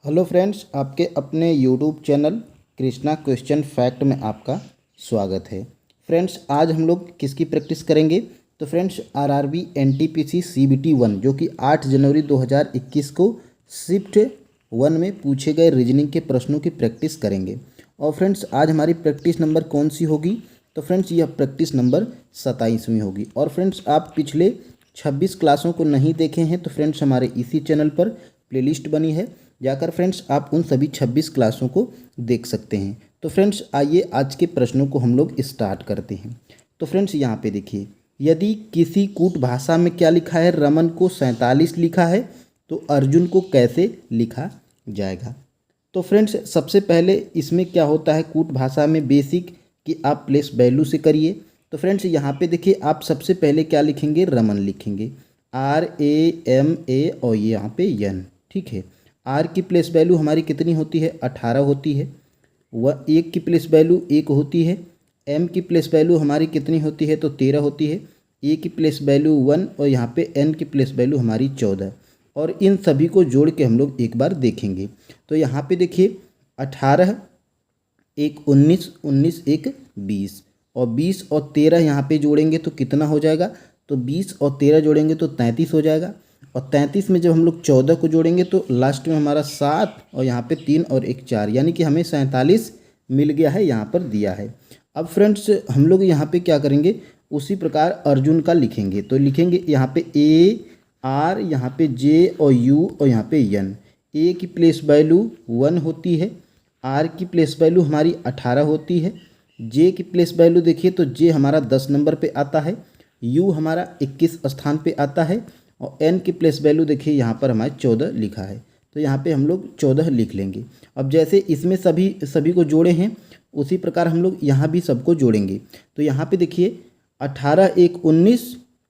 Hello friends, आपके अपने YouTube channel Krishna question fact में आपका स्वागत है। फ्रेंड्स, आज हम लोग किसकी प्रैक्टिस करेंगे? तो फ्रेंड्स, आरआरबी एनटीपीसी सीबीटी 1 जो कि 8 जनवरी 2021 को शिफ्ट 1 में पूछे गए रीजनिंग के प्रश्नों की प्रैक्टिस करेंगे। और फ्रेंड्स, आज हमारी प्रैक्टिस नंबर कौन सी होगी? तो फ्रेंड्स, यह प्रैक्टिस नंबर 27वीं होगी। और फ्रेंड्स, आप पिछले 26 क्लासों को नहीं देखे हैं तो फ्रेंड्स, हमारे इसी चैनल पर प्लेलिस्ट बनी है, जाकर फ्रेंड्स आप उन सभी 26 क्लासों को देख सकते हैं। तो फ्रेंड्स, आइए आज के प्रश्नों को हम लोग स्टार्ट करते हैं। तो फ्रेंड्स, यहाँ पे देखिए, यदि किसी कूट भाषा में क्या लिखा है, रमन को 47 लिखा है, तो अर्जुन को कैसे लिखा जाएगा? तो फ्रेंड्स, सबसे पहले इसमें क्या होता है कूट भाषा में बेसिक कि आप प्लेस वैल्यू से करिए। तो फ्रेंड्स, यहाँ पे देखिए, आप सबसे पहले क्या लिखेंगे? रमन लिखेंगे, RAMA और ये यहाँ पे एन। ठीक है, आर की प्लेस वैल्यू हमारी कितनी होती है? 18 होती है। वह एक की प्लेस वैल्यू 1 होती है। एम की प्लेस वैल्यू हमारी कितनी होती है? तो 13 होती है। ए की प्लेस वैल्यू 1 और यहाँ पे एन की प्लेस वैल्यू हमारी 14। और इन सभी को जोड़ के हम लोग एक बार देखेंगे। तो यहाँ पे देखिए, 18 एक 19, 19 एक 20, और 20 और 13 यहाँ पे जोड़ेंगे तो कितना हो जाएगा? तो 20 और 13 जोड़ेंगे तो 33 हो जाएगा। और 33 में जब हम लोग 14 को जोड़ेंगे तो लास्ट में हमारा 7 और यहाँ पे 3 और 1 4, यानी कि हमें 47 मिल गया है, यहाँ पर दिया है। अब फ्रेंड्स, हम लोग यहाँ पे क्या करेंगे? उसी प्रकार अर्जुन का लिखेंगे। तो लिखेंगे यहाँ पे AR, यहाँ पे J और U और यहाँ पे N। A की प्लेस वैल्यू 1 होती है, R की प्लेस वैल्यू हमारी 18 होती है, J की प्लेस वैल्यू देखिए तो J हमारा 10 नंबर पे आता है, U हमारा 21 स्थान पे आता है, और N की प्लेस वैल्यू देखिए यहाँ पर हमारे 14 लिखा है। तो यहाँ पे हम लोग 14 लिख लेंगे। अब जैसे इसमें सभी को जोड़े हैं, उसी प्रकार हम लोग यहाँ भी सबको जोड़ेंगे। तो यहाँ पे देखिए, 18 एक 19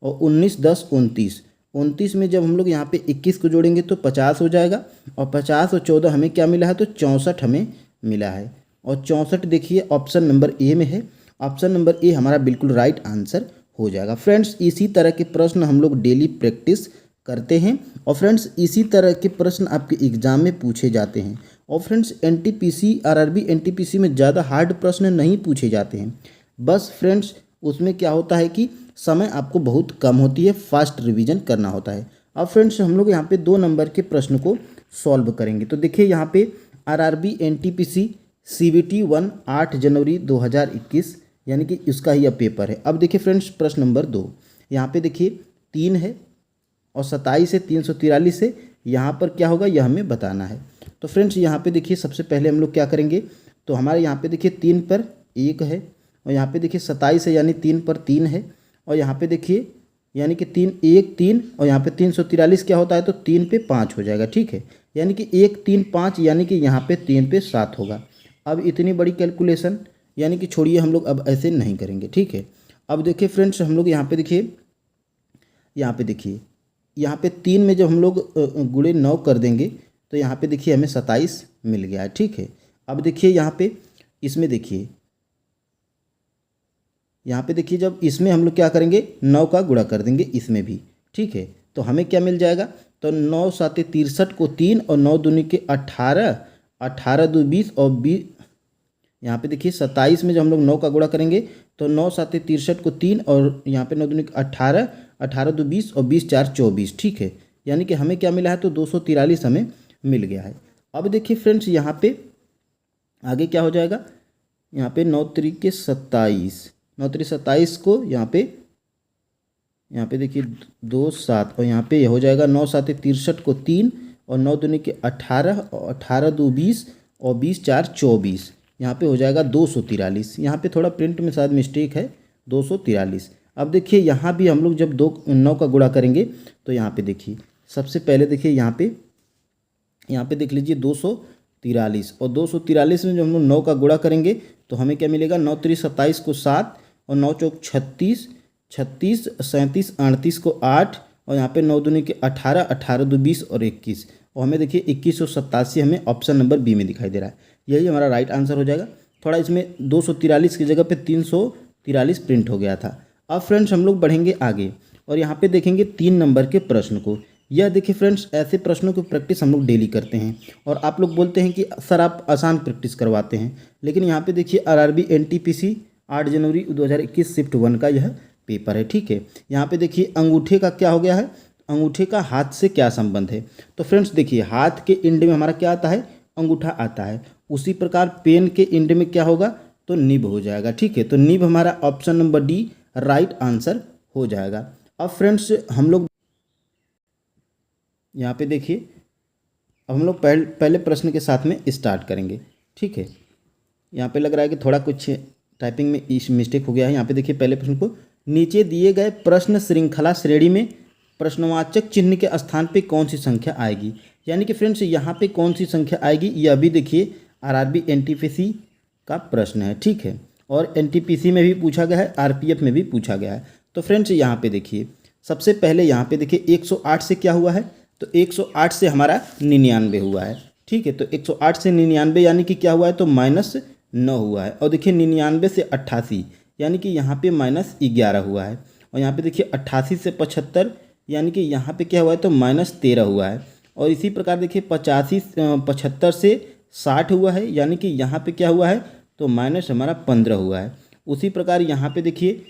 और 19 10 29, 29 में जब हम लोग यहाँ पे 21 को जोड़ेंगे तो 50 हो जाएगा। और 50 और 14 हमें क्या मिला है? तो 64 हमें मिला है। और 64 देखिए ऑप्शन नंबर ए में है। ऑप्शन नंबर ए हमारा बिल्कुल राइट आंसर हो जाएगा। फ्रेंड्स, इसी तरह के प्रश्न हम लोग डेली प्रैक्टिस करते हैं। और फ्रेंड्स, इसी तरह के प्रश्न आपके एग्जाम में पूछे जाते हैं। और फ्रेंड्स, एनटीपीसी आरआरबी एनटीपीसी में ज़्यादा हार्ड प्रश्न नहीं पूछे जाते हैं। बस फ्रेंड्स, उसमें क्या होता है कि समय आपको बहुत कम होती है, फास्ट रिवीजन करना होता है। अब फ्रेंड्स, हम लोग यहाँ पे 2 नंबर के प्रश्न को सॉल्व करेंगे। तो देखिए, यहाँ पे आरआरबी एनटीपीसी सीबीटी 1 8 जनवरी 2021, यानी कि इसका ही अब पेपर है। अब देखिए फ्रेंड्स, प्रश्न नंबर 2, यहाँ पे देखिए 3 है और 27 है, 343 है। यहाँ पर क्या होगा यह हमें बताना है। तो फ्रेंड्स, यहाँ पे देखिए, सबसे पहले हम लोग क्या करेंगे? तो हमारे यहाँ पे देखिए 3 पर 1 है, और यहाँ पे देखिए 27 है, यानी 3 पर 3 है। और यहाँ पे देखिए, यानी कि 3 1 3, और यहाँ पे 343 क्या होता है? तो 3 पे 5 हो जाएगा। ठीक है, यानी कि 1 3 5, यानी कि यहाँ पे 3 पे 7 होगा। अब इतनी बड़ी कैलकुलेशन यानी कि छोड़िए, हम लोग अब ऐसे नहीं करेंगे। ठीक है, अब देखिए फ्रेंड्स, हम लोग यहाँ पे देखिए, यहाँ पे 3 में जब हम लोग गुणे 9 कर देंगे तो यहाँ पे देखिए हमें 27 मिल गया है। ठीक है, अब देखिए यहाँ पे इसमें देखिए, यहाँ पे देखिए, जब इसमें हम लोग क्या करेंगे? 9 का गुणा कर देंगे इसमें भी। ठीक है, तो हमें क्या मिल जाएगा? तो 9 7 63 को 3 और 9 दूनी के 18, 18 2 20 और 20, यहाँ पे देखिए 27 में जब हम लोग 9 का गुणा करेंगे तो 9 7 63 को 3 और यहाँ पे 9 दूनी 18, 18 2 20 और 20 4 24। ठीक है, यानी कि हमें क्या मिला है? तो 243 हमें मिल गया है। अब देखिए फ्रेंड्स, यहाँ पे आगे क्या हो जाएगा? यहाँ पे 9 त्रिक 27, 9 त्रिक 27 को यहाँ पे देखिए 2 7, और यहाँ पे हो जाएगा 9 7 63 को 3 और 9 दूनी के 18 और 18 2 20 और 20 4 24, यहाँ पे हो जाएगा 243। यहाँ पे थोड़ा प्रिंट में शायद मिस्टेक है, 243। अब देखिए, यहाँ भी हम लोग जब 9 का गुणा करेंगे तो यहाँ पे देखिए, सबसे पहले देखिए यहाँ पे देख लीजिए 243, और 243 में जब हम लोग 9 का गुणा करेंगे तो हमें क्या मिलेगा? 9 3 27 को 7 और 9 चौक 36, 36 37 38 को 8, और यहाँ पे 9 दूनी के 18, 18 2 20 और 21, और हमें देखिए 2187 हमें ऑप्शन नंबर बी में दिखाई दे रहा है। यही हमारा राइट आंसर हो जाएगा। थोड़ा इसमें 243 की जगह पे 343 प्रिंट हो गया था। अब फ्रेंड्स, हम लोग बढ़ेंगे आगे और यहाँ पे देखेंगे 3 नंबर के प्रश्न को। यह देखिए फ्रेंड्स, ऐसे प्रश्नों की प्रैक्टिस हम लोग डेली करते हैं और आप लोग बोलते हैं कि सर आप आसान प्रैक्टिस करवाते हैं, लेकिन यहाँ पे देखिए आरआरबी एनटीपीसी 8 जनवरी 2021 शिफ्ट 1 का यह पेपर है। ठीक है, यहाँ पे देखिए अंगूठे का क्या हो गया है, अंगूठे का हाथ से क्या संबंध है। तो फ्रेंड्स देखिए, हाथ के एंड में हमारा क्या आता है, अंगूठा आता है। उसी प्रकार पेन के एंड में क्या होगा, तो निब हो जाएगा। ठीक है, तो निब हमारा option number D right answer हो जाएगा। अब फ्रेंड्स हम लोग यहाँ पे देखिए, अब हम लोग पहले प्रश्न के साथ में स्टार्ट करेंगे। ठीक है, यहाँ पे लग रहा है कि थोड़ा कुछ टाइपिंग में इस मिस्टेक हो गया है। यहाँ पे देखिए पहले प्रश्न को, नीचे दिए गए प्रश्न श्रृंखला श्रेणी में प्रश्नवाचक चिन्ह के स्थान पे कौन सी संख्या आएगी। यानी कि फ्रेंड्स यहाँ पे कौन सी संख्या आएगी, यह भी देखिए आरआरबी एनटीपीसी का प्रश्न है। ठीक है, और एनटीपीसी में भी पूछा गया है, आरपीएफ में भी पूछा गया है। तो फ्रेंड्स यहाँ पे देखिए, सबसे पहले यहाँ पे देखिए 108 से क्या हुआ है, तो 108 से हमारा 99 हुआ है। ठीक है, तो 108 से 99 यानी कि क्या हुआ है, तो -9 हुआ है। और देखिए 99 से 88 यानी कि यहाँ पे -11 हुआ है। और यहाँ पे देखिए 88 से 75 यानी कि यहाँ पे क्या हुआ है, तो -13 हुआ है। और इसी प्रकार देखिए 75 से 60 हुआ है, यानी कि यहाँ पे क्या हुआ है, तो माइनस हमारा 15 हुआ है। उसी प्रकार यहाँ पे देखिए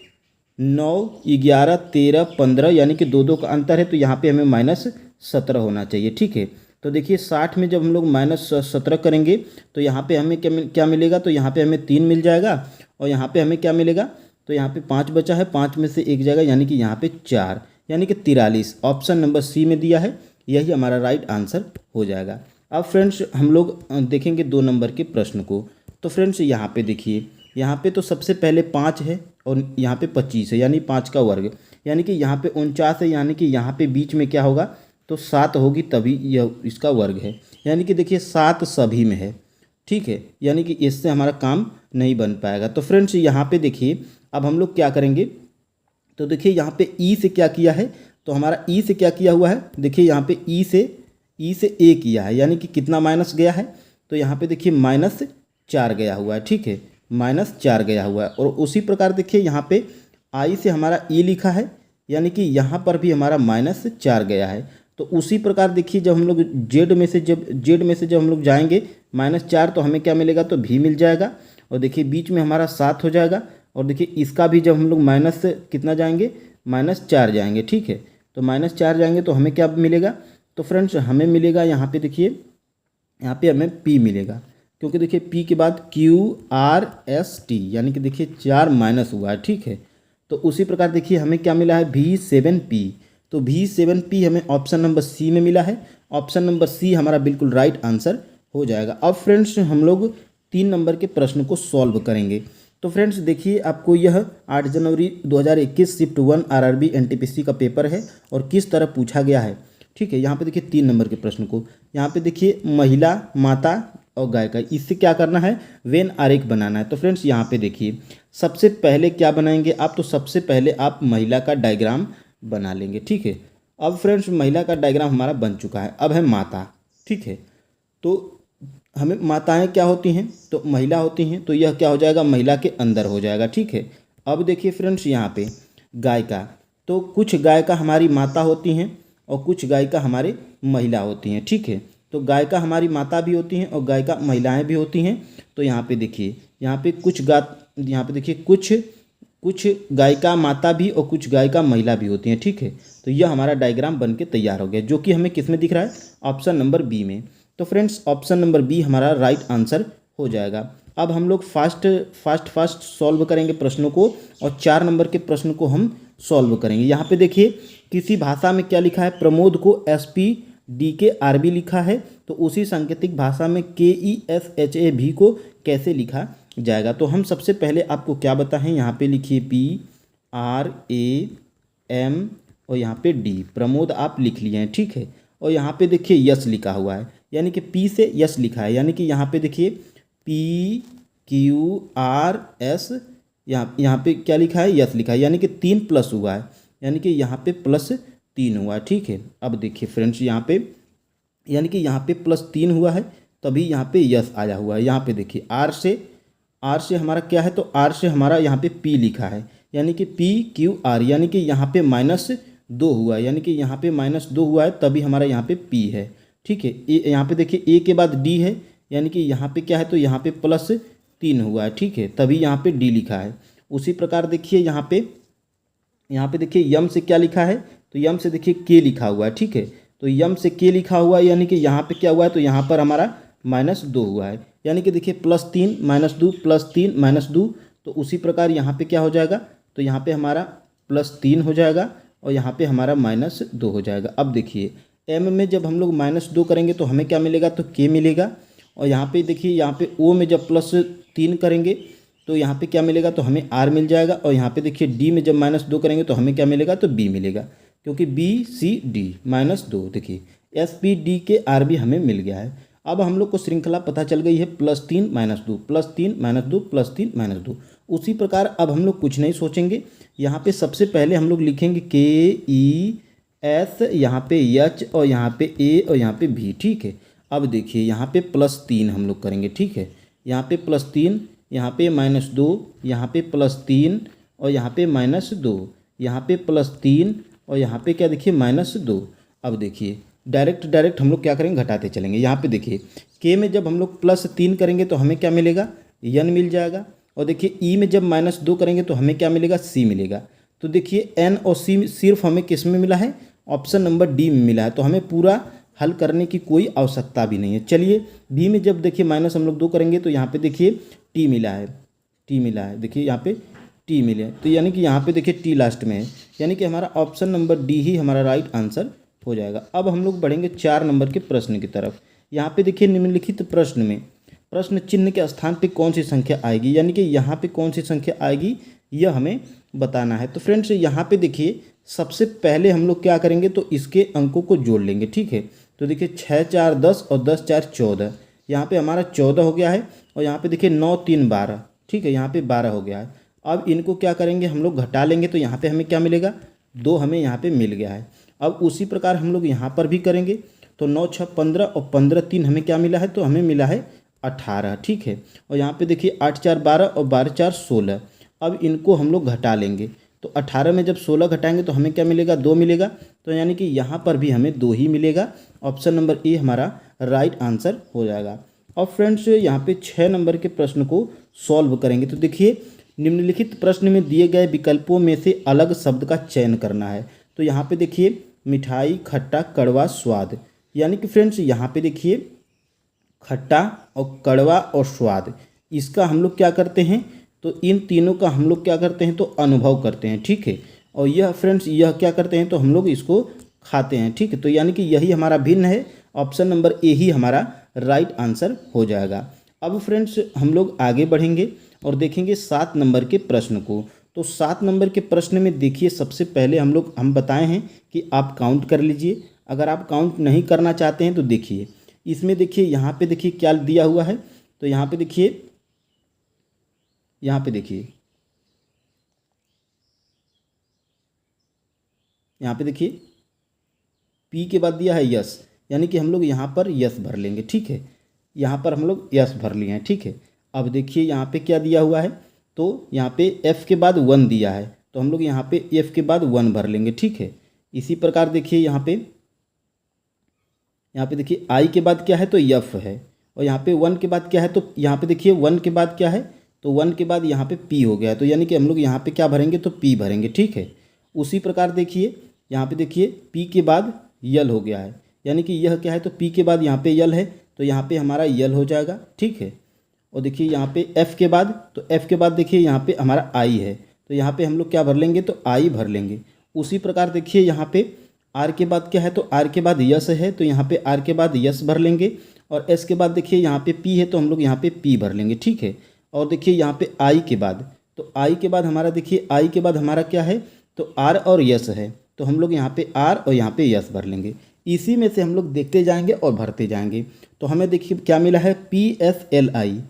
9, 11, 13, 15 यानी कि 2 का अंतर है, तो यहाँ पे हमें -17 होना चाहिए। ठीक है, तो देखिए 60 में जब हम लोग -17 करेंगे तो यहाँ पे हमें क्या मिलेगा, तो यहाँ पे हमें 3 मिल जाएगा। और यहाँ पे हमें क्या मिलेगा, तो यहाँ पे 5 बचा है, 5 में से 1 जाएगा, यानी कि यहाँ पे 4 यानी कि 43 ऑप्शन नंबर सी में दिया है, यही हमारा राइट आंसर हो जाएगा। अब फ्रेंड्स हम लोग देखेंगे 2 नंबर के प्रश्न को। तो फ्रेंड्स यहाँ पे देखिए, यहाँ पे तो सबसे पहले 5 है और यहाँ पे 25 है, यानी 5 का वर्ग, यानी कि यहाँ पे 49 है, यानी कि यहाँ पे बीच में क्या होगा, तो 7 होगी, तभी यह इसका वर्ग है। यानी कि देखिए 7 सभी में है। ठीक है, यानी कि इससे हमारा काम नहीं बन पाएगा। तो फ्रेंड्स यहाँ पे देखिए, अब हम लोग क्या करेंगे, तो देखिए यहाँ पे ई से क्या किया है, तो हमारा ई से क्या किया हुआ है, देखिए यहाँ पे ई से ए किया है, यानी कि कितना माइनस गया है, तो यहाँ पे देखिए -4 गया हुआ है। ठीक है, -4 गया हुआ है। और उसी प्रकार देखिए यहाँ पे आई से हमारा ई लिखा है, यानी कि यहाँ पर भी हमारा -4 गया है। तो उसी प्रकार देखिए, जब हम लोग जेड में से जब हम लोग जाएंगे -4, तो हमें क्या मिलेगा, तो भी मिल जाएगा। और देखिए बीच में हमारा 7 हो जाएगा। और देखिए इसका भी जब हम लोग माइनस कितना जाएंगे, -4 जाएंगे। ठीक है, तो -4 जाएंगे तो हमें क्या मिलेगा, तो फ्रेंड्स हमें मिलेगा यहाँ पे देखिए, यहाँ पे हमें पी मिलेगा, क्योंकि देखिए पी के बाद QRST यानी कि देखिए 4 माइनस हुआ है। ठीक है, तो उसी प्रकार देखिए हमें क्या मिला है, V7P। तो V7P हमें ऑप्शन नंबर सी में मिला है। ऑप्शन नंबर सी हमारा बिल्कुल राइट आंसर हो जाएगा। अब फ्रेंड्स हम लोग 3 नंबर के प्रश्न को सॉल्व करेंगे। तो फ्रेंड्स देखिए, आपको यह 8 जनवरी 2021 शिफ्ट 1 आरआरबी एनटीपीसी का पेपर है और किस तरह पूछा गया है। ठीक है, यहाँ पे देखिए 3 नंबर के प्रश्न को, यहाँ पे देखिए महिला, माता और गायिका, इससे क्या करना है, वेन आरेख बनाना है। तो फ्रेंड्स यहाँ पे देखिए, सबसे पहले क्या बनाएंगे आप, तो सबसे पहले आप महिला का डायग्राम बना लेंगे। ठीक है, अब फ्रेंड्स महिला का डायग्राम हमारा बन चुका है। अब है माता। ठीक है, तो हमें माताएं क्या होती हैं, तो महिला होती हैं, तो यह क्या हो जाएगा, महिला के अंदर हो जाएगा। ठीक है, अब देखिए फ्रेंड्स यहाँ पे गायिका, तो कुछ गायिका हमारी माता होती हैं और कुछ गायिका हमारे महिला होती हैं। ठीक है, तो गायिका हमारी माता भी होती हैं और गायिका महिलाएं भी होती हैं। तो यहाँ पे देखिए, यहाँ पे देखिए कुछ गायिका माता भी और कुछ गायिका महिला भी होती हैं। ठीक है, तो यह हमारा डायग्राम बन के तैयार हो गया, जो कि हमें किस में दिख रहा है, ऑप्शन नंबर बी में। तो फ्रेंड्स ऑप्शन नंबर बी हमारा राइट आंसर हो जाएगा। अब हम लोग फास्ट सॉल्व करेंगे प्रश्नों को, और 4 नंबर के प्रश्न को हम सॉल्व करेंगे। यहाँ पे देखिए, किसी भाषा में क्या लिखा है, प्रमोद को SPDKRB लिखा है, तो उसी सांकेतिक भाषा में KESHAV को कैसे लिखा जाएगा। तो हम सबसे पहले आपको क्या बताएं, यहाँ पे लिखिए PRAM और यहाँ पे D, प्रमोद आप लिख लिए हैं। ठीक है, और यहाँ पे देखिए यस लिखा हुआ है, यानी कि P से यस लिखा है, यानी कि यहाँ पे देखिए PQRS, यहाँ पे क्या लिखा है, यस लिखा है, यानी कि 3 प्लस हुआ है, यानी कि यहाँ पे +3 हुआ है। ठीक है, अब देखिए फ्रेंड्स यहाँ पे, यानी कि यहाँ पे +3 हुआ है, तभी यहाँ पे यस आया हुआ है। यहाँ पे देखिए आर से हमारा क्या है, तो आर से हमारा यहाँ पे P लिखा है, यानी कि PQR, यानी कि यहाँ पे -2 हुआ है, यानी कि यहाँ पे -2 हुआ है तभी हमारा यहाँ पे P है। ठीक है, यहाँ पे देखिए A के बाद D है, यानी कि यहाँ पे क्या है, तो यहाँ पे +3 हुआ है। ठीक है, तभी यहाँ पे D लिखा है। उसी प्रकार देखिए यहाँ पे देखिए यम से क्या लिखा है, तो यम से देखिए K लिखा हुआ है। ठीक है, तो यम से K लिखा हुआ है, यानी कि यहाँ पे क्या हुआ है, तो यहाँ पर हमारा -2 हुआ है, यानी कि देखिए +3 -2 +3 -2। तो उसी प्रकार यहाँ पे क्या हो जाएगा, तो यहाँ पे हमारा +3 हो जाएगा और यहाँ पे हमारा -2 हो जाएगा। अब देखिए M में जब हम लोग -2 करेंगे तो हमें क्या मिलेगा, तो K मिलेगा। और यहाँ पे देखिए यहाँ पे O में जब +3 करेंगे तो यहाँ पे क्या मिलेगा, तो हमें R मिल जाएगा। और यहाँ पे देखिए D में जब -2 करेंगे तो हमें क्या मिलेगा, तो B मिलेगा, क्योंकि BCD -2 देखिए SPD के RB हमें मिल गया है। अब हम लोग को श्रृंखला पता चल गई है, +3 -2 +3 -2 +3 -2। उसी प्रकार अब हम लोग कुछ नहीं सोचेंगे, यहाँ पे सबसे पहले हम लोग लिखेंगे KES, यहाँ पे H और यहाँ पे A और यहाँ पे B। ठीक है, अब देखिए यहाँ पे +3 हम लोग करेंगे। ठीक है, यहाँ पे +3, यहाँ पे -2, यहाँ पे +3 और यहाँ पे -2, यहाँ पे +3 और यहाँ पे क्या देखिए -2। अब देखिए डायरेक्ट हम लोग क्या करेंगे, घटाते चलेंगे। यहाँ पे देखिए K में जब हम लोग +3 करेंगे तो हमें क्या मिलेगा, N मिल जाएगा। और देखिए E में जब -2 करेंगे तो हमें क्या मिलेगा, C मिलेगा। तो देखिए N और C सिर्फ हमें किस में मिला है, ऑप्शन नंबर D में मिला है। तो हमें पूरा हल करने की कोई आवश्यकता भी नहीं है। चलिए B में जब देखिए माइनस हम लोग 2 करेंगे तो यहाँ पे देखिए T मिला है, देखिए यहाँ पे T मिले, तो यानी कि यहाँ पे देखिए T लास्ट में है, यानी कि हमारा ऑप्शन नंबर D ही हमारा राइट आंसर हो जाएगा। अब हम लोग बढ़ेंगे 4 नंबर के प्रश्न की तरफ। यहाँ पे देखिए निम्नलिखित प्रश्न में प्रश्न चिन्ह के स्थान पे कौन सी संख्या आएगी, यानी कि यहाँ पे कौन सी संख्या आएगी यह हमें बताना है। तो फ्रेंड्स यहाँ पे देखिए सबसे पहले हम लोग क्या करेंगे, तो इसके अंकों को जोड़ लेंगे। ठीक है, तो देखिए 6 4 10 और 10 4 14, यहाँ पे हमारा 14 हो गया है। और यहाँ पे देखिए 9 3 12, ठीक है, यहाँ पे 12 हो गया है। अब इनको क्या करेंगे, हम लोग घटा लेंगे, तो यहाँ पे हमें क्या मिलेगा, 2 हमें यहाँ पे मिल गया है। अब उसी प्रकार हम लोग यहाँ पर भी करेंगे, तो 9 6 15 और 15 3 हमें क्या मिला है, तो हमें मिला है 18। ठीक है, और यहाँ पे देखिए 8 4 12 और 12 4 16। अब इनको हम लोग घटा लेंगे, तो 18 में जब 16 घटाएंगे तो हमें क्या मिलेगा, 2 मिलेगा। तो यानी कि यहाँ पर भी हमें 2 ही मिलेगा। ऑप्शन नंबर ए हमारा राइट आंसर हो जाएगा। और फ्रेंड्स यहाँ पे 6 नंबर के प्रश्न को सॉल्व करेंगे। तो देखिए निम्नलिखित प्रश्न में दिए गए विकल्पों में से अलग शब्द का चयन करना है। तो यहाँ पे देखिए मिठाई, खट्टा, कड़वा, स्वाद, यानी कि फ्रेंड्स यहाँ पे देखिए खट्टा और कड़वा और स्वाद, इसका हम लोग क्या करते हैं, तो इन तीनों का हम लोग क्या करते हैं, तो अनुभव करते हैं। ठीक है, और यह फ्रेंड्स यह क्या करते हैं, तो हम लोग इसको खाते हैं। ठीक है, तो यानी कि यही हमारा भिन्न है। ऑप्शन नंबर ए ही हमारा राइट आंसर हो जाएगा। अब फ्रेंड्स हम लोग आगे बढ़ेंगे और देखेंगे 7 नंबर के प्रश्न को। तो 7 नंबर के प्रश्न में देखिए सबसे पहले हम बताए हैं कि आप काउंट कर लीजिए। अगर आप काउंट नहीं करना चाहते हैं तो देखिए इसमें देखिए यहाँ पे देखिए क्या दिया हुआ है, तो यहाँ पे देखिए यहाँ पे देखिए पी के बाद दिया है यस, यानी कि हम लोग यहाँ पर यस भर लेंगे। ठीक है, यहाँ पर हम लोग यस भर लिए हैं। ठीक है, अब देखिए यहाँ पे क्या दिया हुआ है, तो यहाँ पे एफ़ के बाद 1 दिया है, तो हम लोग यहाँ पे एफ़ के बाद 1 भर लेंगे। ठीक है, इसी प्रकार देखिए यहाँ पे देखिए आई के बाद क्या है, तो यफ है, और यहाँ पे 1 के बाद क्या है, तो यहाँ पे देखिए 1 के बाद क्या है, तो 1 के बाद यहाँ पे पी हो गया है, तो यानी कि हम लोग यहाँ पे क्या भरेंगे, तो पी भरेंगे। ठीक है, उसी प्रकार देखिए यहाँ पे देखिए पी के बाद यल हो गया है, यानी कि यह क्या है, तो पी के बाद यहाँ पे यल है, तो यहाँ पे हमारा यल हो जाएगा। ठीक है, और देखिए यहाँ पे एफ़ के बाद, तो एफ़ के बाद देखिए यहाँ पे हमारा आई है, तो यहाँ पे हम लोग क्या भर लेंगे, तो आई भर लेंगे। उसी प्रकार देखिए यहाँ पे आर के बाद क्या है, तो आर के बाद यस है, तो यहाँ पे आर के बाद यस भर लेंगे। और एस के बाद देखिए यहाँ पे पी है, तो हम लोग यहाँ पे पी भर लेंगे। ठीक है, और देखिए यहाँ पे आई के बाद, तो आई के बाद हमारा देखिए आई के बाद हमारा क्या है, तो आर और यस है, तो हम लोग यहाँ पे आर और यहाँ पे यस भर लेंगे। इसी में से हम लोग देखते जाएंगे और भरते जाएंगे। तो हमें देखिए क्या मिला है, PSLI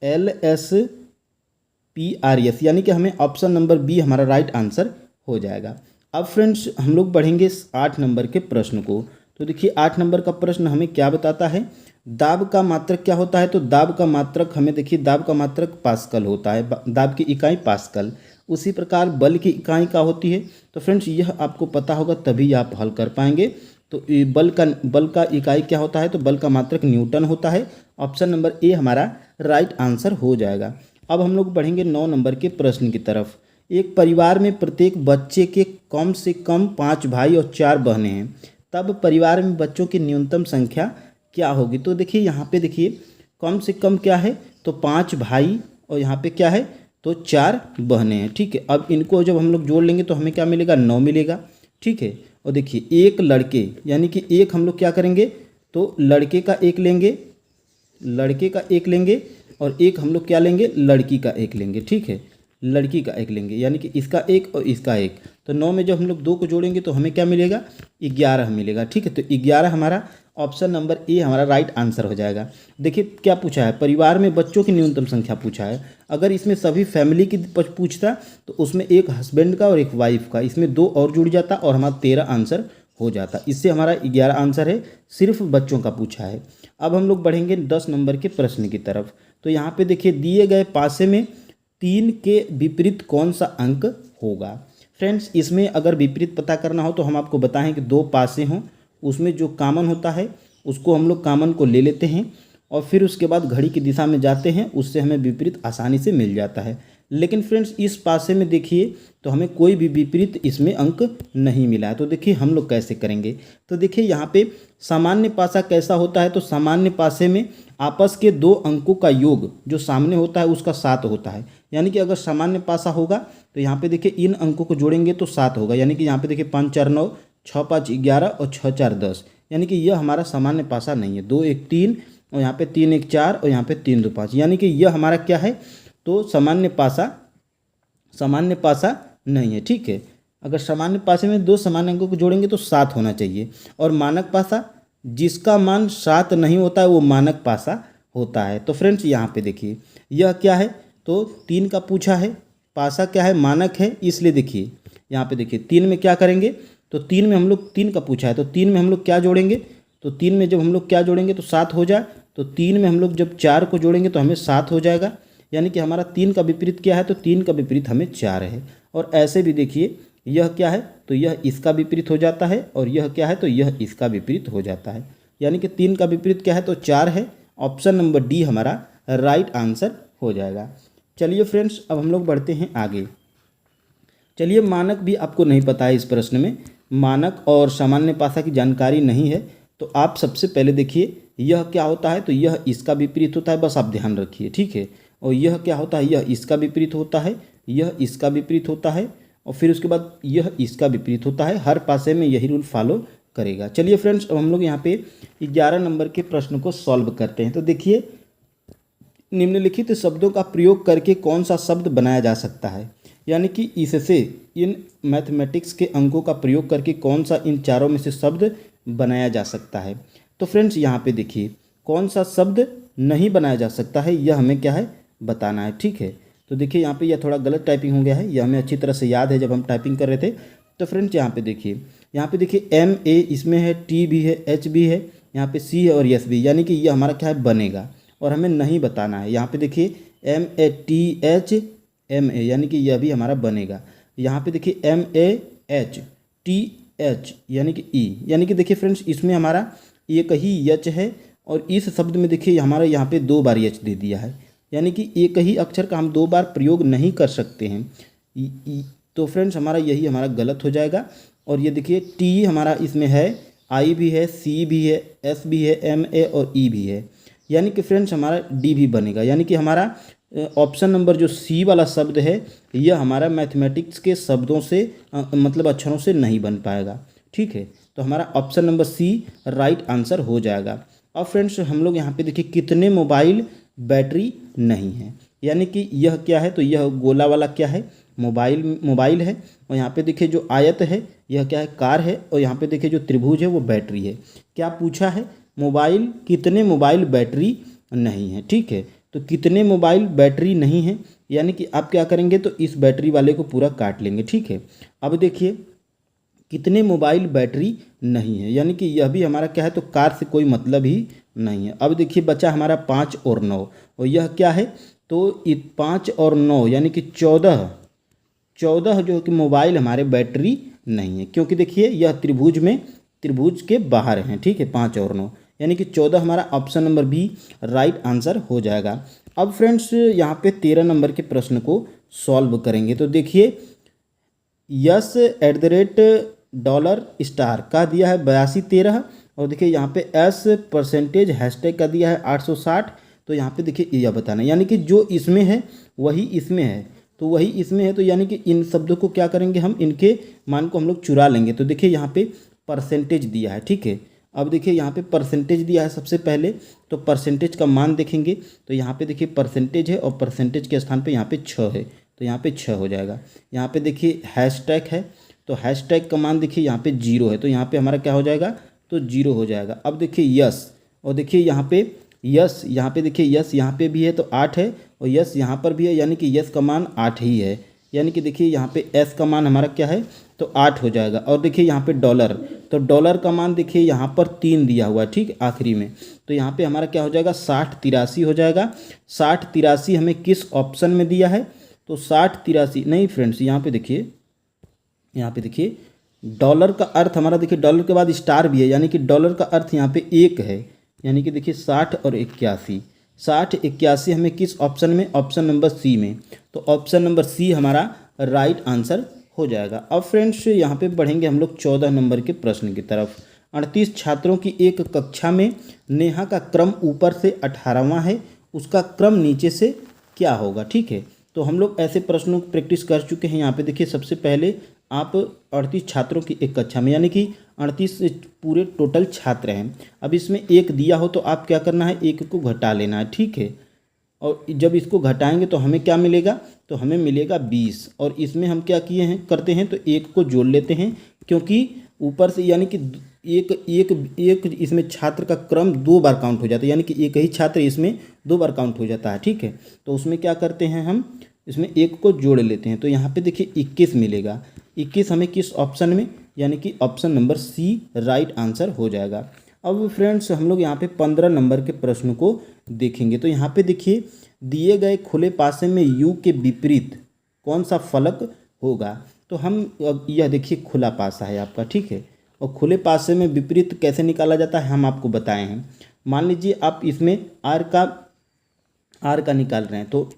LSPRS, यानी कि हमें ऑप्शन नंबर बी हमारा राइट आंसर हो जाएगा। अब फ्रेंड्स हम लोग बढ़ेंगे 8 नंबर के प्रश्न को। तो देखिए 8 नंबर का प्रश्न हमें क्या बताता है, दाब का मात्रक क्या होता है। तो दाब का मात्रक हमें देखिए दाब का मात्रक पास्कल होता है, दाब की इकाई पास्कल। उसी प्रकार बल की इकाई क्या होती है? तो फ्रेंड्स यह आपको पता होगा तभी आप हल कर पाएंगे। तो बल का इकाई क्या होता है? तो बल का मात्रक न्यूटन होता है। ऑप्शन नंबर ए हमारा राइट आंसर हो जाएगा। अब हम लोग बढ़ेंगे 9 नंबर के प्रश्न की तरफ। एक परिवार में प्रत्येक बच्चे के कम से कम 5 भाई और 4 बहनें हैं, तब परिवार में बच्चों की न्यूनतम संख्या क्या होगी? तो देखिए यहाँ पे देखिए कम से कम क्या है? तो 5 भाई और यहाँ पे क्या है? तो 4 बहनें हैं। ठीक है, अब इनको जब हम लोग जोड़ लेंगे तो हमें क्या मिलेगा? 9 मिलेगा। ठीक है, और देखिए एक लड़के यानी कि एक हम लोग क्या करेंगे? तो लड़के का एक लेंगे, लड़के का एक लेंगे और एक हम लोग क्या लेंगे? लड़की का एक लेंगे। ठीक है, लड़की का एक लेंगे यानी कि इसका एक और इसका एक। तो 9 में जब हम लोग 2 को जोड़ेंगे तो हमें क्या मिलेगा? 11 मिलेगा। ठीक है, तो 11 हमारा ऑप्शन नंबर ए हमारा राइट आंसर हो जाएगा। देखिए क्या पूछा है? परिवार में बच्चों की न्यूनतम संख्या पूछा है। अगर इसमें सभी फैमिली की पूछता तो उसमें एक हस्बैंड का और एक वाइफ का, इसमें 2 और जुड़ जाता और हमारा 13 आंसर हो जाता। इससे हमारा 11 आंसर है, सिर्फ बच्चों का पूछा है। अब हम लोग बढ़ेंगे 10 नंबर के प्रश्न की तरफ। तो यहाँ पे देखिए दिए गए पासे में 3 के विपरीत कौन सा अंक होगा? फ्रेंड्स इसमें अगर विपरीत पता करना हो तो हम आपको बताएं कि 2 पासे हों, उसमें जो कॉमन होता है उसको हम लोग कॉमन को ले लेते हैं और फिर उसके बाद घड़ी की दिशा में जाते हैं, उससे हमें विपरीत आसानी से मिल जाता है। लेकिन फ्रेंड्स इस पासे में देखिए तो हमें कोई भी विपरीत इसमें अंक नहीं मिला है। तो देखिए हम लोग कैसे करेंगे? तो देखिए यहाँ पे सामान्य पासा कैसा होता है? तो सामान्य पासे में आपस के 2 अंकों का योग जो सामने होता है उसका 7 होता है। यानी कि अगर सामान्य पासा होगा तो यहाँ पे देखिए इन अंकों को जोड़ेंगे तो 7 होगा। यानी कि यहाँ पे देखिए 5 4 9, 6 5 11 और 6 4 10। यानी कि यह हमारा सामान्य पासा नहीं है। 2 1 3 और यहाँ पे 3 1 4 और यहाँ पे 3 2 5। यानी कि यह हमारा क्या है? तो सामान्य पासा नहीं है। ठीक है, अगर सामान्य पासे में 2 सामान्य अंकों को जोड़ेंगे तो 7 होना चाहिए। और मानक पासा जिसका मान 7 नहीं होता है वो मानक पासा होता है। तो फ्रेंड्स यहाँ पे देखिए यह क्या है? तो 3 का पूछा है, पासा क्या है? मानक है। इसलिए देखिए यहाँ पे देखिए 3 में क्या करेंगे? तो 3 में हम लोग 3 का पूछा है तो 3 में हम लोग क्या जोड़ेंगे? तो 3 में जब हम लोग क्या जोड़ेंगे तो 7 हो जाए। तो 3 में हम लोग जब 4 को जोड़ेंगे तो हमें 7 हो जाएगा। यानी कि हमारा 3 का विपरीत क्या है? तो 3 का विपरीत हमें 4 है। और ऐसे भी देखिए यह क्या है? तो यह इसका विपरीत हो जाता है और यह क्या है? तो यह इसका विपरीत हो जाता है। यानी कि 3 का विपरीत क्या है? तो 4 है। ऑप्शन नंबर डी हमारा राइट आंसर हो जाएगा। चलिए फ्रेंड्स अब हम लोग बढ़ते हैं आगे। चलिए मानक भी आपको नहीं पता है, इस प्रश्न में मानक और सामान्य पासा की जानकारी नहीं है। तो आप सबसे पहले देखिए यह क्या होता है? तो यह इसका विपरीत होता है, बस आप ध्यान रखिए। ठीक है, और यह क्या होता है? यह इसका विपरीत होता है, यह इसका विपरीत होता है और फिर उसके बाद यह इसका विपरीत होता है। हर पासे में यही रूल फॉलो करेगा। चलिए फ्रेंड्स अब हम लोग यहाँ पे 11 नंबर के प्रश्न को सॉल्व करते हैं। तो देखिए निम्नलिखित शब्दों का प्रयोग करके कौन सा शब्द बनाया जा सकता है? यानी कि इससे इन मैथमेटिक्स के अंकों का प्रयोग करके कौन सा इन चारों में से शब्द बनाया जा सकता है? तो फ्रेंड्स यहाँ पे देखिए कौन सा शब्द नहीं बनाया जा सकता है यह हमें क्या है? बताना है। ठीक है, तो देखिए यहाँ पे यह थोड़ा गलत टाइपिंग हो गया है, यह हमें अच्छी तरह से याद है जब हम टाइपिंग कर रहे थे। तो फ्रेंड्स यहाँ पे देखिए MA इसमें है, T भी है, H भी है, यहाँ पे C है और S भी। यानी कि यह हमारा क्या है? बनेगा और हमें नहीं बताना है। यहाँ पे देखिए MATHMA यानी कि यह भी हमारा बनेगा। यहाँ पे देखिए MAHTH यानी कि E। यानी कि देखिए फ्रेंड्स इसमें हमारा एक ही यच है और इस शब्द में देखिए हमारा यहाँ पे 2 बार यच दे दिया है। यानी कि एक ही अक्षर का हम 2 बार प्रयोग नहीं कर सकते हैं। तो फ्रेंड्स हमारा यही हमारा गलत हो जाएगा। और ये देखिए T हमारा इसमें है, I भी है, C भी है, S भी है, MA और E भी है। यानी कि फ्रेंड्स हमारा D भी बनेगा। यानी कि हमारा ऑप्शन नंबर जो C वाला शब्द है यह हमारा मैथमेटिक्स के शब्दों से मतलब अक्षरों से नहीं बन पाएगा। ठीक है, तो हमारा option number C right answer हो जाएगा। अब फ्रेंड्स हम लोग यहाँ पे देखिए कितने मोबाइल बैटरी नहीं है? यानी कि यह क्या है? तो यह गोला वाला क्या है? मोबाइल है। और यहाँ पे देखिए जो आयत है यह क्या है? कार है। और यहाँ पे देखिए जो त्रिभुज है वो बैटरी है। क्या पूछा है? कितने मोबाइल बैटरी नहीं है। ठीक है, तो कितने मोबाइल बैटरी नहीं है यानी कि आप क्या करेंगे? तो इस बैटरी वाले को पूरा काट लेंगे। ठीक है, अब देखिए कितने मोबाइल बैटरी नहीं है यानी कि यह भी हमारा क्या है? तो कार से कोई मतलब ही नहीं है। अब देखिए बचा हमारा 5 और 9 और यह क्या है? तो 5 और 9 यानी कि 14 14 जो कि मोबाइल हमारे बैटरी नहीं है, क्योंकि देखिए यह त्रिभुज के बाहर हैं, ठीक है, 5 और 9, यानी कि 14 हमारा option number B right answer हो जाएगा। अब फ्रेंड्स यहाँ पे 13 नंबर के प्रश्न को सॉल्व करेंगे। तो देखिए यस $$ का दिया है 8213, और देखिए यहाँ पे एस परसेंटेज हैशटैग का दिया है 860। तो यहाँ पे देखिए यह बताना, यानी कि जो इसमें है वही इसमें है, तो वही इसमें है, तो यानी कि इन शब्दों को क्या करेंगे, हम इनके मान को हम लोग चुरा लेंगे। तो देखिए यहाँ पे परसेंटेज दिया है, ठीक है। अब देखिए यहाँ पे परसेंटेज दिया है सबसे पहले, तो परसेंटेज का मान देखेंगे तो यहाँ पे देखिए परसेंटेज है और परसेंटेज के स्थान पे यहाँ पे 6 है, तो यहाँ पे 6 हो जाएगा। यहाँ पे देखिए हैशटैग है, तो हैशटैग का मान देखिए यहाँ पे 0 है, तो यहाँ पे हमारा क्या हो जाएगा, तो 0 हो जाएगा। अब देखिए यस, और देखिए यहाँ पे यस, यहाँ पे देखिए यस यहाँ पे भी है तो 8 है, और यस यहाँ पर भी है, यानी कि यस का मान 8 ही है, यानी कि देखिए यहाँ पे एस का मान हमारा क्या है, तो 8 हो जाएगा। और देखिए यहाँ पे डॉलर, तो डॉलर का मान देखिए यहाँ पर 3 दिया हुआ है, ठीक, आखिरी में, तो यहाँ पे हमारा क्या हो जाएगा, 6083 हो जाएगा। 6083 हमें किस ऑप्शन में दिया है, तो 6083 नहीं फ्रेंड्स, यहाँ पे देखिए डॉलर का अर्थ हमारा, देखिए डॉलर के बाद स्टार भी है, यानी कि डॉलर का अर्थ यहाँ पे 1 है, यानी कि देखिए 60 और 81, 60 81 हमें किस ऑप्शन में, ऑप्शन नंबर सी में, तो ऑप्शन नंबर सी हमारा राइट आंसर हो जाएगा। अब फ्रेंड्स यहाँ पे बढ़ेंगे हम लोग 14 नंबर के प्रश्न की तरफ। 38 छात्रों की एक कक्षा में नेहा का क्रम ऊपर से 18वां है, उसका क्रम नीचे से क्या होगा, ठीक है। तो हम लोग ऐसे प्रश्नों की प्रैक्टिस कर चुके हैं। यहाँ पे देखिए सबसे पहले आप 38 छात्रों की एक कक्षा में, यानी कि 38 पूरे टोटल छात्र हैं। अब इसमें एक दिया हो तो आप क्या करना है, एक को घटा लेना है, ठीक है। और जब इसको घटाएंगे तो हमें क्या मिलेगा, तो हमें मिलेगा 20, और इसमें हम क्या करते हैं, तो एक को जोड़ लेते हैं, क्योंकि ऊपर से यानी कि एक इसमें छात्र का क्रम 2 बार काउंट हो जाता है, यानी कि एक ही छात्र इसमें 2 बार काउंट हो जाता है, ठीक है। तो उसमें क्या करते हैं, हम इसमें एक को जोड़ लेते हैं, तो यहाँ पे देखिए 21 मिलेगा। 21 हमें किस ऑप्शन में, यानी कि option number C right answer हो जाएगा। अब फ्रेंड्स हम लोग यहाँ पे 15 नंबर के प्रश्न को देखेंगे। तो यहाँ पे देखिए दिए गए खुले पासे में यू के विपरीत कौन सा फलक होगा। तो हम यह देखिए खुला पासा है आपका, ठीक है, और खुले पासे में विपरीत कैसे निकाला जाता है हम आपको बताए हैं। मान लीजिए आप इसमें आर का निकाल रहे हैं, तो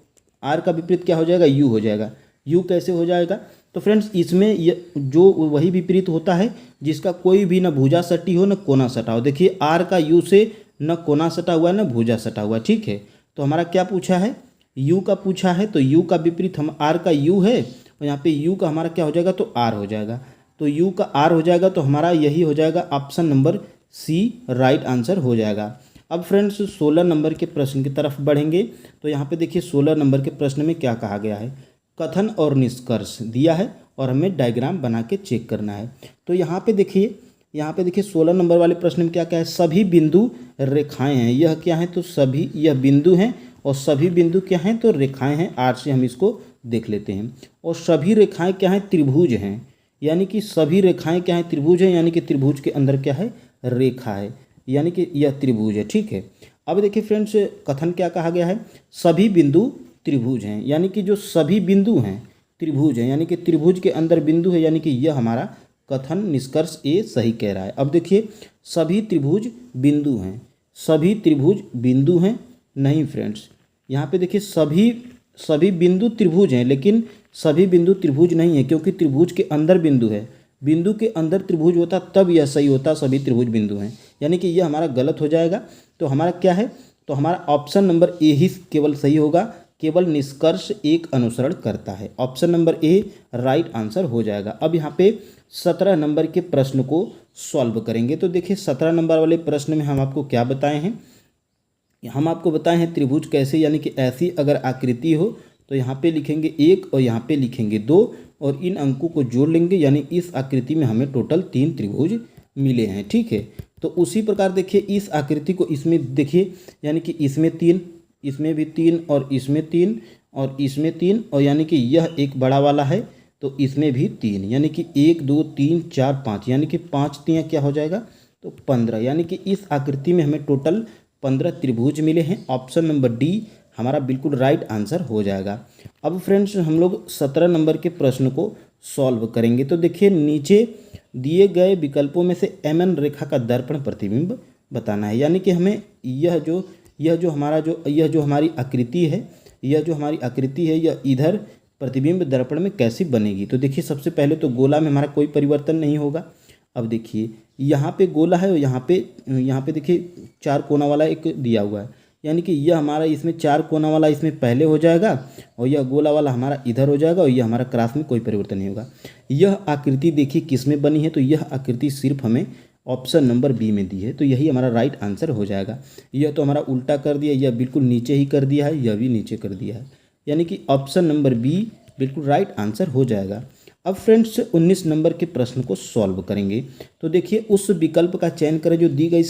आर का विपरीत क्या हो जाएगा, यू हो जाएगा। यू कैसे हो जाएगा, तो फ्रेंड्स इसमें जो वही विपरीत होता है जिसका कोई भी न भुजा सटी हो न कोना सटा हो। देखिए आर का यू से न कोना सटा हुआ है न भुजा सटा हुआ, ठीक है। तो हमारा क्या पूछा है, यू का पूछा है, तो यू का विपरीत हम आर का यू है, और यहाँ पे यू का हमारा क्या हो जाएगा, तो आर हो जाएगा। तो यू का आर हो जाएगा, तो हमारा यही हो जाएगा option number C right answer हो जाएगा। अब फ्रेंड्स 16 नंबर के प्रश्न की तरफ बढ़ेंगे। तो यहाँ पे देखिए 16 नंबर के प्रश्न में क्या कहा गया है, कथन और निष्कर्ष दिया है और हमें डायग्राम बना के चेक करना है। तो यहाँ पे देखिए 16 नंबर वाले प्रश्न में क्या क्या है, सभी बिंदु रेखाएं हैं। यह क्या है, तो सभी यह बिंदु हैं, और सभी बिंदु क्या हैं, तो रेखाएं हैं। आर से हम इसको देख लेते हैं। और सभी रेखाएं क्या हैं, त्रिभुज हैं, यानी कि सभी रेखाएं क्या हैं, त्रिभुज हैं, यानी कि त्रिभुज के अंदर क्या है, रेखा है, यानी कि यह त्रिभुज है, ठीक है। अब देखिए फ्रेंड्स कथन क्या कहा गया है, सभी बिंदु त्रिभुज हैं, यानी कि जो सभी बिंदु हैं त्रिभुज हैं, यानी कि त्रिभुज के अंदर बिंदु है, यानी कि यह हमारा कथन निष्कर्ष ए सही कह रहा है। अब देखिए सभी त्रिभुज बिंदु हैं, सभी त्रिभुज बिंदु हैं नहीं फ्रेंड्स, यहाँ पे देखिए सभी बिंदु त्रिभुज हैं, लेकिन सभी बिंदु त्रिभुज नहीं है, क्योंकि त्रिभुज के अंदर बिंदु है। बिंदु के अंदर त्रिभुज होता तब यह सही होता, सभी त्रिभुज बिंदु हैं, यानी कि यह हमारा गलत हो जाएगा। तो हमारा क्या है, तो हमारा ऑप्शन नंबर ए ही केवल सही होगा, केवल निष्कर्ष एक अनुसरण करता है। Option number A right answer हो जाएगा। अब यहाँ पे 17 नंबर के प्रश्न को सॉल्व करेंगे। तो देखिए 17 नंबर वाले प्रश्न में हम आपको क्या बताए हैं, हम आपको बताए हैं त्रिभुज कैसे, यानी कि ऐसी अगर आकृति हो तो यहाँ पे लिखेंगे 1 और यहाँ पे लिखेंगे 2, और इन अंकों को जोड़ लेंगे, यानी इस आकृति में हमें टोटल 3 त्रिभुज मिले हैं, ठीक है। तो उसी प्रकार देखिए इस आकृति को इसमें देखिए, यानी कि इसमें 3, इसमें भी 3, और इसमें 3, और इसमें 3, और यानी कि यह एक बड़ा वाला है तो इसमें भी 3, यानी कि 1 2 3 4 5, यानी कि 5 3 क्या हो जाएगा, तो 15, यानी कि इस आकृति में हमें टोटल 15 त्रिभुज मिले हैं। ऑप्शन नंबर डी हमारा बिल्कुल राइट आंसर हो जाएगा। अब फ्रेंड्स हम लोग 17 नंबर के प्रश्न को सॉल्व करेंगे। तो देखिए नीचे दिए गए विकल्पों में से एमएन रेखा का दर्पण प्रतिबिंब बताना है, यानी कि हमें यह जो हमारी आकृति है, यह इधर प्रतिबिंब दर्पण में कैसी बनेगी। तो देखिए सबसे पहले तो गोला में हमारा कोई परिवर्तन नहीं होगा। अब देखिए यहाँ पे गोला है और यहाँ पे देखिए 4 कोना वाला एक दिया हुआ है, यानी कि यह हमारा इसमें 4 कोना वाला इसमें पहले हो जाएगा और यह गोला वाला हमारा इधर हो जाएगा और यह हमारा क्रॉस में कोई परिवर्तन नहीं होगा। यह आकृति देखिए किस में बनी है, तो यह आकृति सिर्फ हमें ऑप्शन नंबर बी में दी है, तो यही हमारा राइट आंसर हो जाएगा। यह तो हमारा उल्टा कर दिया, यह बिल्कुल नीचे ही कर दिया है, यह भी नीचे कर दिया है, यानी कि ऑप्शन नंबर बी बिल्कुल राइट आंसर हो जाएगा। अब फ्रेंड्स 19 नंबर के प्रश्न को सॉल्व करेंगे। तो देखिए उस विकल्प का चयन करें जो दी गई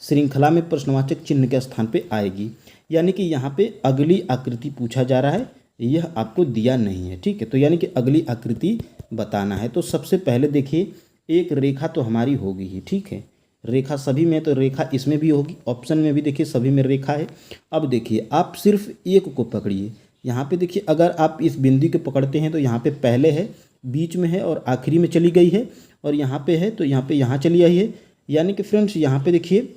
श्रृंखला में प्रश्नवाचक चिन्ह के स्थान पे आएगी, यानी कि यहाँ पे अगली आकृति पूछा जा रहा है, यह आपको दिया नहीं है, ठीक है। तो यानी कि अगली आकृति बताना है। तो सबसे पहले देखिए एक रेखा तो हमारी होगी ही, ठीक है, रेखा सभी में, तो रेखा इसमें भी होगी, ऑप्शन में भी देखिए सभी में रेखा है। अब देखिए आप सिर्फ एक को पकड़िए, यहाँ पे देखिए अगर आप इस बिंदु को पकड़ते हैं तो यहाँ पे पहले है, बीच में है और आखिरी में चली गई है, और यहाँ पे है तो यहाँ पे यहाँ चली आई है, यानी कि फ्रेंड्स यहाँ पे देखिए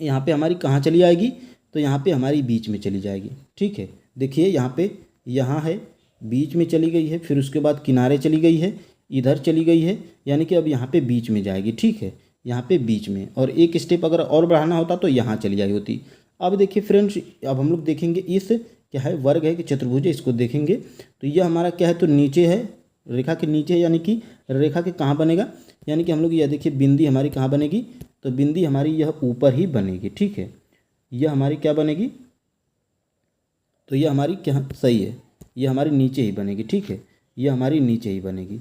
यहाँ पे हमारी कहाँ चली आएगी, तो यहाँ पे हमारी बीच में चली जाएगी, ठीक है। देखिए यहाँ पे यहाँ है, बीच में चली गई है, फिर उसके बाद किनारे चली गई है, इधर चली गई है, यानी कि अब यहाँ पे बीच में जाएगी, ठीक है, यहाँ पे बीच में, और एक स्टेप अगर और बढ़ाना होता तो यहाँ चली आई होती। अब देखिए फ्रेंड्स अब हम लोग देखेंगे इस क्या है, वर्ग है कि चतुर्भुज है, इसको देखेंगे तो यह हमारा क्या है, तो नीचे है, रेखा के नीचे है, यानी कि रेखा के कहाँ बनेगा, यानी कि हम लोग यह देखिए बिंदी हमारी कहाँ बनेगी, तो बिंदी हमारी यह ऊपर ही बनेगी, ठीक है, यह हमारी क्या बनेगी, तो यह हमारी क्या सही है, यह हमारी नीचे ही बनेगी, ठीक है, यह हमारी नीचे ही बनेगी।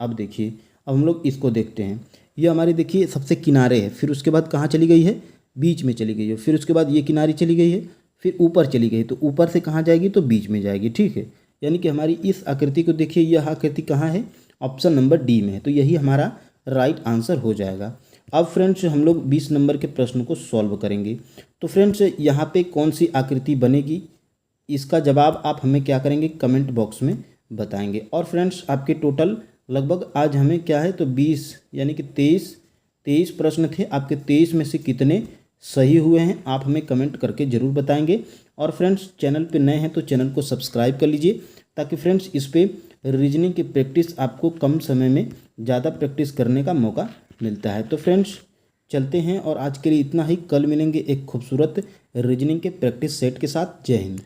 अब देखिए अब हम लोग इसको देखते हैं, यह हमारी देखिए सबसे किनारे है, फिर उसके बाद कहाँ चली गई है, बीच में चली गई है, फिर उसके बाद ये किनारी चली गई है, फिर ऊपर चली गई, तो ऊपर से कहाँ जाएगी, तो बीच में जाएगी, ठीक है। यानी कि हमारी इस आकृति को देखिए, यह आकृति कहाँ है, ऑप्शन नंबर डी में है, तो यही हमारा राइट आंसर हो जाएगा। अब फ्रेंड्स हम लोग 20 नंबर के प्रश्न को सॉल्व करेंगे। तो फ्रेंड्स यहाँ पे कौन सी आकृति बनेगी, इसका जवाब आप हमें क्या करेंगे, कमेंट बॉक्स में बताएंगे। और फ्रेंड्स आपके टोटल लगभग आज हमें क्या है, तो 20 यानी कि 23 प्रश्न थे, आपके 23 में से कितने सही हुए हैं आप हमें कमेंट करके ज़रूर बताएंगे। और फ्रेंड्स चैनल पे नए हैं तो चैनल को सब्सक्राइब कर लीजिए, ताकि फ्रेंड्स इस पे रीजनिंग की प्रैक्टिस आपको कम समय में ज़्यादा प्रैक्टिस करने का मौका मिलता है। तो फ्रेंड्स चलते हैं, और आज के लिए इतना ही, कल मिलेंगे एक खूबसूरत रीजनिंग के प्रैक्टिस सेट के साथ। जय हिंद।